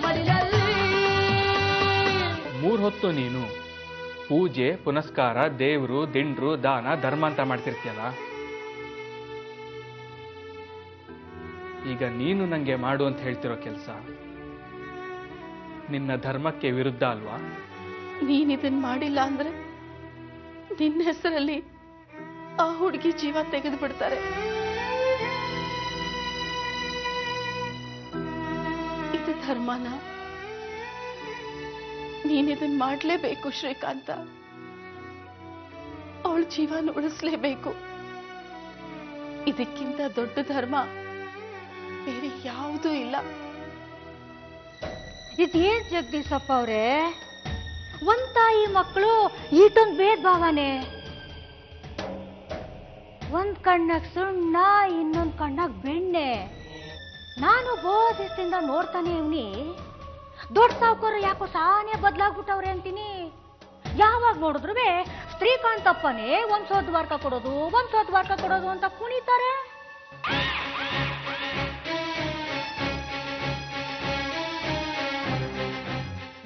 ಮಡಿಲಲ್ಲಿ. 3 ಹೊತ್ತು ನೀನು ಪೂಜೆ ಪುನಸ್ಕಾರ ದೇವ್ರು ದಿಂಡ್ರು ದಾನ ಧರ್ಮ ಅಂತ ಮಾಡ್ತಿರ್ತೀಯಲ್ಲ, ಈಗ ನೀನು ನಂಗೆ ಮಾಡು ಅಂತ ಹೇಳ್ತಿರೋ ಕೆಲಸ ನಿನ್ನ ಧರ್ಮಕ್ಕೆ ವಿರುದ್ಧ ಅಲ್ವಾ? ನೀನಿದನ್ ಮಾಡಿಲ್ಲ ಅಂದ್ರೆ ನಿನ್ನ ಹೆಸರಲ್ಲಿ ಆ ಹುಡುಗಿ ಜೀವ ತೆಗೆದು ಬಿಡ್ತಾರೆ. ಇದು ಧರ್ಮನ? ನೀನಿದನ್ ಮಾಡ್ಲೇಬೇಕು ಶ್ರೀಕಾಂತ. ಅವಳ ಜೀವನ ಉಳಿಸ್ಲೇಬೇಕು. ಇದಕ್ಕಿಂತ ದೊಡ್ಡ ಧರ್ಮ ಬೇರೆ ಯಾವುದೂ ಇಲ್ಲ. ಇದೇನ್ ಜಗದೀಶಪ್ಪ ಅವ್ರೆ, ಒಂದ್ ತಾಯಿ ಮಕ್ಕಳು ಈಟೊಂದು ಭೇದ ಭಾವನೆ. ಒಂದ್ ಕಣ್ಣಾಗ ಸುಣ್ಣ ಇನ್ನೊಂದ್ ಕಣ್ಣಾಗ ಬೆಣ್ಣೆ. ನಾನು ಬೋಧಿಸಿಂದ ನೋಡ್ತಾನೆ ಇವ್ನಿ, ದೊಡ್ಡ ಸಾವುಕಾರ ಯಾಕೋ ಸಾನೇ ಬದಲಾಗ್ಬಿಟ್ಟವ್ರೆ ಅಂತೀನಿ. ಯಾವಾಗ ನೋಡಿದ್ರು ಶ್ರೀಕಾಂತಪ್ಪನೇ ಒಂದ್ ಸೋದ್ವಾರ್ಕ ಕೊಡೋದು ಅಂತ ಕುಣಿತಾರೆ.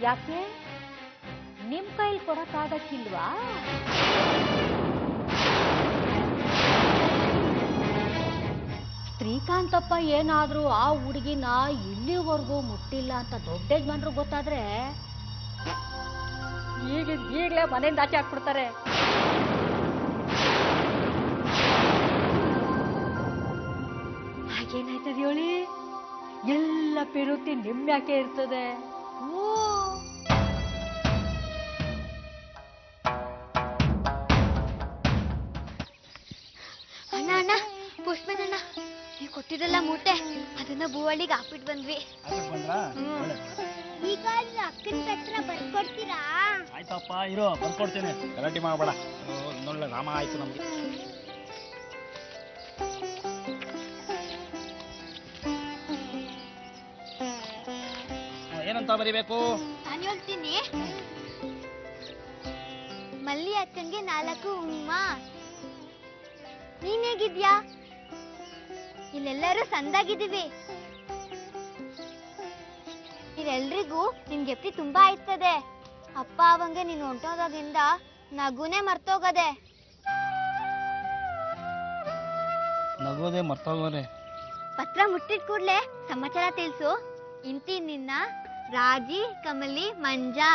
ಯಾಕೆ ನಿಮ್ ಕೈಲಿ ಕೊಡಕ್ಕಾಗಕ್ಕಿಲ್ವಾ? ಶ್ರೀಕಾಂತಪ್ಪ ಏನಾದ್ರೂ ಆ ಹುಡುಗಿನ ಇಲ್ಲಿವರೆಗೂ ಮುಟ್ಟಿಲ್ಲ ಅಂತ ದೊಡ್ಡ ಯಜಮಾನ್ರು ಗೊತ್ತಾದ್ರೆ ಈಗಲೇ ಮನೆಯಿಂದ ಆಚೆ ಹಾಕ್ಬಿಡ್ತಾರೆ. ಹಾಗೇನಾಯ್ತದ ಹೇಳಿ, ಎಲ್ಲ ಪಿರುತಿ ನಿಮ್ಯಾಕೆ ಇರ್ತದೆ. ಅಣ್ಣ ಅಣ್ಣ ಪುಷ್ಪನಣ್ಣ, ನೀವು ಕೊಟ್ಟಿರಲ್ಲ ಮೂಟೆ, ಅದನ್ನ ಭೂವಳ್ಳಿಗೆ ಹಾಕ್ಬಿಟ್ಟು ಬಂದ್ವಿ. ಈಗ ಅಕ್ಕನ ಹತ್ರ ಬರ್ಕೊಡ್ತೀರಾ? ಆಯ್ತಪ್ಪ, ಇರೋ ಬರ್ಕೊಡ್ತೇನೆ, ಗಲಾಟೆ ಮಾಡಬೇಡ. ಇನ್ನೊಳ್ಳೆ ರಾಮ ಆಯ್ತು ನಮ್ಗೆ. ಏನಂತ ಬರಿಬೇಕು? ನಾನು ಹೇಳ್ತೀನಿ. ಮಲ್ಲಿ ಅಕ್ಕನ್ಗೆ 4 ಉಮ್ಮ. ನೀನ್ ಹೇಗಿದ್ಯಾ? ಇಲ್ಲೆಲ್ಲರೂ ಸಂದಾಗಿದ್ದೀವಿ. ಇಲ್ಲೆಲ್ರಿಗೂ ನಿನ್ ಗೆಪ್ತಿ ತುಂಬಾ ಆಯ್ತದೆ. ಅಪ್ಪ ಅವಂಗೆ ನೀನ್ ಹೊಂಟೋದಾಗಿಂದ ನಗುನೇ ಮರ್ತೋಗದೆ. ನಗೋದೆ ಮರ್ತೋಗೋರೆ. ಪತ್ರ ಮುಟ್ಟಿದ ಕೂಡ್ಲೆ ಸಮಾಚಾರ ತಿಳಿಸು. ಇಂತಿ ನಿನ್ನ ರಾಜಿ ಕಮಲಿ ಮಂಜಾ.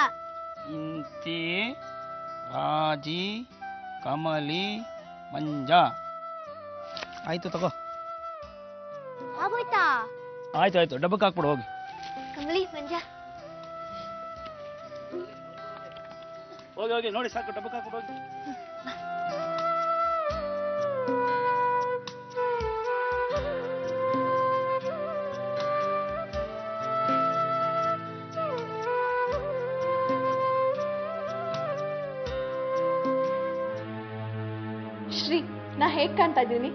ಇಂತಿ ರಾಜಿ ಕಮಲಿ ಮಂಜಾ. ಆಯ್ತು ತಗೋ. ಆಗೋಯ್ತಾ? ಆಯ್ತು, ಡಬ್ಬಕ್ಕೆ ಹಾಕ್ಬಿಡು ಹೋಗಿ. ಕಮಲಿ ಮಂಜಾ ಹೋಗಿ ನೋಡಿ, ಸಾಕು, ಡಬ್ಬಕ್ಕೆ ಹಾಕ್ಬಿಡು ಹೋಗಿ. ಶ್ರೀ, ನಾ ಹೇಗ್ ಕಾಣ್ತಾ ಇದ್ದೀನಿ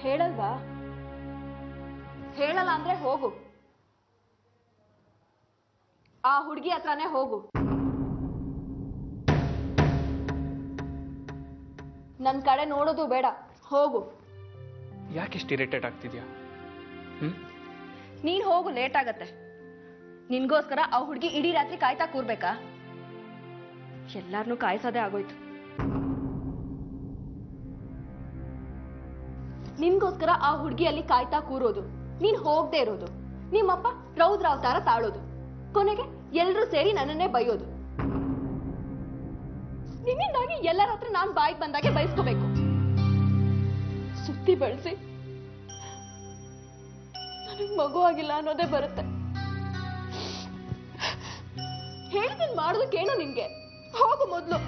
ಹೇಳಲ್ವಾ? ಹೇಳಲ್ಲ ಅಂದ್ರೆ ಹೋಗು, ಆ ಹುಡುಗಿ ಹತ್ರನೇ ಹೋಗು. ನನ್ ಕಡೆ ನೋಡೋದು ಬೇಡ, ಹೋಗು. ಯಾಕೆಷ್ಟು ಇರಿಟೇಟ್ ಆಗ್ತಿದ್ಯಾ? ನೀನ್ ಹೋಗು, ಲೇಟ್ ಆಗತ್ತೆ. ನಿನ್ಗೋಸ್ಕರ ಆ ಹುಡುಗಿ ಇಡೀ ರಾತ್ರಿ ಕಾಯ್ತಾ ಕೂರ್ಬೇಕಾ? ಎಲ್ಲಾರ್ನೂ ಕಾಯಿಸೋದೇ ಆಗೋಯ್ತು. ನಿನ್ಗೋಸ್ಕರ ಆ ಹುಡುಗಿಯಲ್ಲಿ ಕಾಯ್ತಾ ಕೂರೋದು, ನೀನ್ ಹೋಗದೆ ಇರೋದು, ನಿಮ್ಮಪ್ಪ ರೌದ್ರ ಅವತಾರ ತಾಳೋದು, ಕೊನೆಗೆ ಎಲ್ರೂ ಸೇರಿ ನನ್ನನ್ನೇ ಬೈಯೋದು. ನಿನ್ನಿಂದಾಗಿ ಎಲ್ಲರ ಹತ್ರ ನಾನ್ ಬಾಯಿಗೆ ಬಂದಾಗೆ ಬಯಸ್ಕೋಬೇಕು. ಸುತ್ತಿ ಬೆಳೆಸಿ ನನಗ್ ಮಗು ಆಗಿಲ್ಲ ಅನ್ನೋದೇ ಬರುತ್ತೆ. ಹೇಳಿದನ್ ಮಾಡೋದಕ್ಕೇನೋ ನಿನ್ಗೆ? ಹೋಗು ಮೊದ್ಲು.